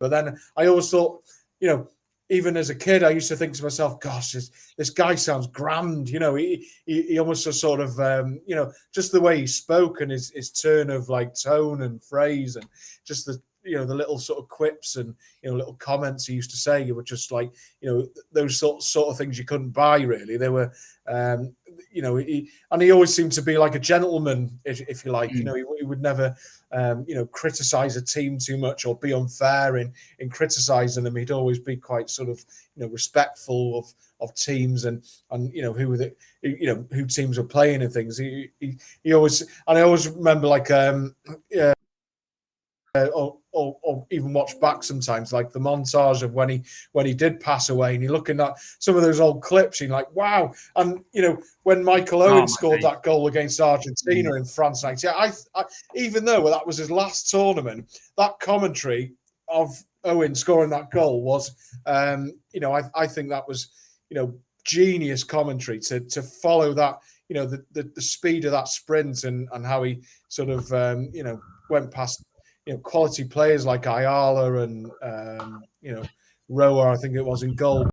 But then I always thought, even as a kid, I used to think to myself, gosh, this guy sounds grand. He almost a sort of, just the way he spoke and his turn of like tone and phrase and just the little sort of quips and, little comments he used to say, you were just like, those sort of things you couldn't buy really. They were, he always seemed to be like a gentleman, if you like. He would never, criticize a team too much or be unfair in criticizing them. He'd always be quite sort of, respectful of teams and who teams were playing and things. He always, and I always remember like, or even watch back sometimes, like the montage of when he did pass away, and you're looking at some of those old clips, and you're like, wow. And when Michael Owen scored that goal against Argentina in France '98, I even though that was his last tournament, that commentary of Owen scoring that goal was, I think that was, genius commentary to follow that, the speed of that sprint and how he sort of, went past, quality players like Ayala and, Roa, I think it was, in goal.